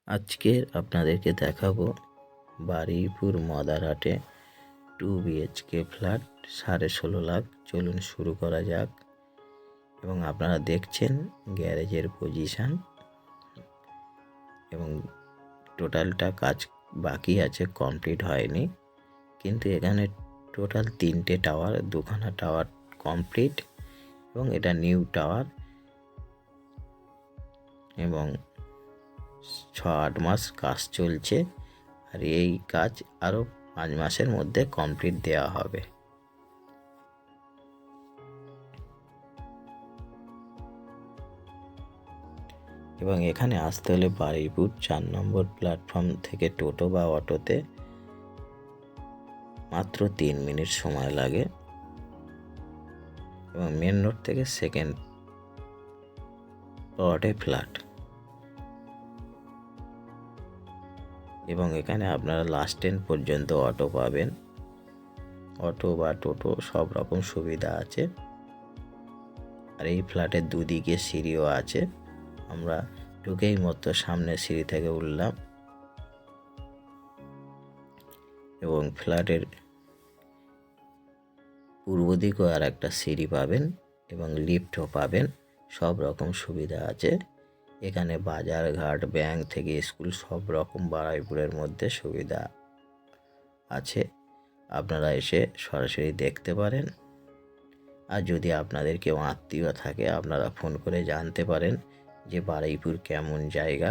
আজকে আপনাদেরকে দেখাবো বারুইপুর মদারহাটে 2 BHK ফ্ল্যাট 16.5 লাখ। চলুন শুরু করা যাক। এবং আপনারা দেখছেন গ্যারেজের পজিশন এবং টোটালটা কাজ বাকি আছে, কমপ্লিট হয়নি, কিন্তু এখানে টোটাল 3টে টাওয়ার, 2খানা টাওয়ার কমপ্লিট এবং এটা নিউ টাওয়ার এবং 6-8 মাস কাজ চলছে। আর এই কাজ আরও 5 মাসের মধ্যে কমপ্লিট দেওয়া হবে। এবং এখানে আসতে হলে বারুইপুর 4 নম্বর প্ল্যাটফর্ম থেকে টোটো বা অটোতে মাত্র 3 মিনিট সময় লাগে এবং মেন রোড থেকে সেকেন্ড প্লটে ফ্ল্যাট। এবং এখানে আপনারা লাস্ট 10 পর্যন্ত অটো পাবেন, অটো বা টোটো সব রকম সুবিধা আছে। আর এই ফ্ল্যাটের দুদিকে সিঁড়িও আছে। আমরা ঢুকেই মতো সামনে সিঁড়ি থেকে উঠলাম এবং ফ্ল্যাটের পূর্ব দিকেও আর একটা সিঁড়ি পাবেন এবং লিফটও পাবেন, সব রকম সুবিধা আছে। এখানে বাজার ঘাট, ব্যাংক থেকে স্কুল সব রকম বারুইপুরের মধ্যে সুবিধা আছে। আপনারা এসে সরাসরি দেখতে পারেন। আর যদি আপনাদের কেউ আত্মীয় থাকে আপনারা ফোন করে জানতে পারেন যে বারুইপুর কেমন জায়গা,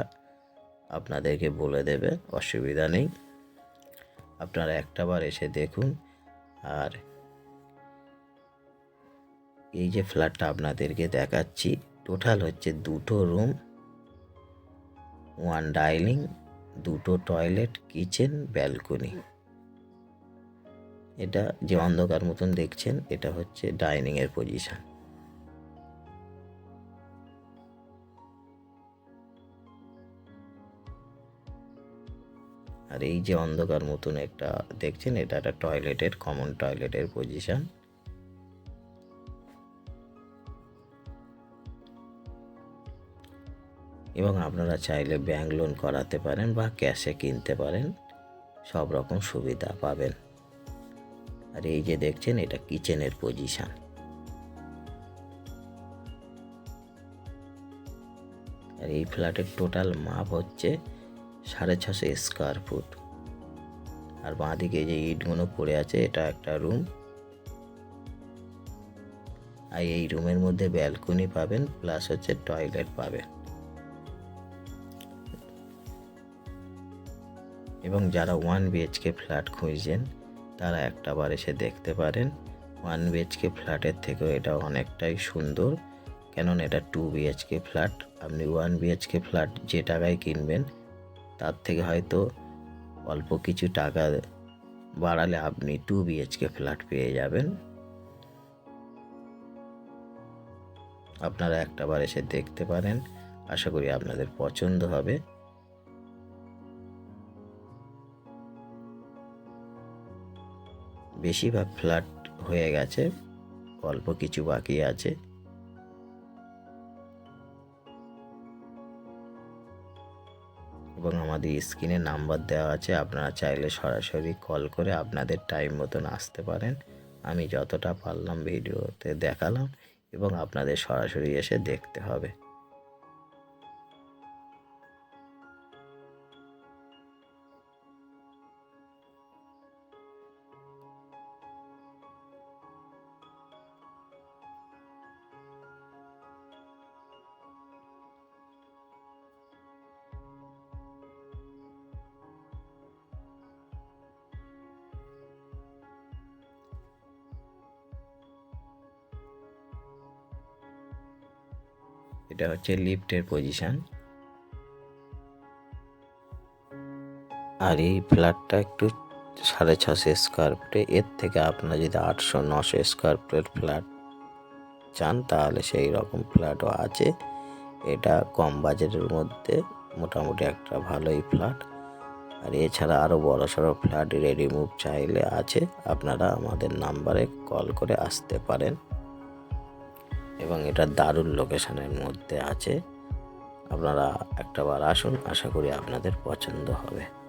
আপনাদেরকে বলে দেবে, অসুবিধা নেই। আপনারা একটাবার এসে দেখুন। আর এই যে ফ্ল্যাটটা আপনাদেরকে দেখাচ্ছি, টোটাল হচ্ছে 2টো রুম, 1 ডাইনিং, 2টো টয়লেট, কিচেন, ব্যালকনি। এটা যে অন্ধকার মতন দেখছেন এটা হচ্ছে ডাইনিং এর পজিশন। আর এই যে অন্ধকার মতন একটা দেখছেন এটা একটা টয়লেটের, কমন টয়লেটের পজিশন। এবং আপনারা চাইলে ব্যাংক লোন করাতে পারেন বা ক্যাশে কিনতে পারেন, সব রকম সুবিধা পাবেন। আর এই যে দেখছেন এটা কিচেনের পজিশন। আর এই ফ্ল্যাটের টোটাল মাপ হচ্ছে 650 স্কোয়ার ফুট। আর বাঁদিকে যে ইটগুলো পড়ে আছে এটা একটা রুম। আর এই রুমের মধ্যে ব্যালকনি পাবেন, প্লাস হচ্ছে টয়লেট পাবেন। এবং যারা 1 BHK ফ্ল্যাট খুঁজছেন তারা একটাবার এসে দেখতে পারেন। 1 BHK ফ্ল্যাটের থেকেও এটা অনেকটাই সুন্দর, কেননা এটা 2 BHK ফ্ল্যাট। আপনি 1 BHK ফ্ল্যাট যে টাকায় কিনবেন তার থেকে হয়তো অল্প কিছু টাকা বাড়ালে আপনি 2 BHK ফ্ল্যাট পেয়ে যাবেন। আপনারা একটাবার এসে দেখতে পারেন, আশা করি আপনাদের পছন্দ হবে। বেশিরভাগ ফ্ল্যাট হয়ে গেছে, অল্প কিছু বাকি আছে। এবং আমাদের স্ক্রিনে নাম্বার দেওয়া আছে, আপনারা চাইলে সরাসরি কল করে আপনাদের টাইম মতন আসতে পারেন। আমি যতটা পারলাম ভিডিওতে দেখালাম এবং আপনাদের সরাসরি এসে দেখতে হবে। এটা হচ্ছে লিফটের পজিশন। আর এই ফ্ল্যাটটা একটু 650 স্কোয়ার ফুটে, এর থেকে আপনারা যদি 800-900 স্কোয়ার ফুটের ফ্ল্যাট চান তাহলে সেই রকম ফ্ল্যাটও আছে। এটা কম বাজেটের মধ্যে মোটামুটি একটা ভালোই ফ্ল্যাট। আর এছাড়া আরও বড়সড় ফ্ল্যাট রেডি মুভ চাইলে আছে, আপনারা আমাদের নাম্বারে কল করে আসতে পারেন। এবং এটা দারুণ লোকেশনের মধ্যে আছে। আপনারা একটাবার আসুন, আশা করি আপনাদের পছন্দ হবে।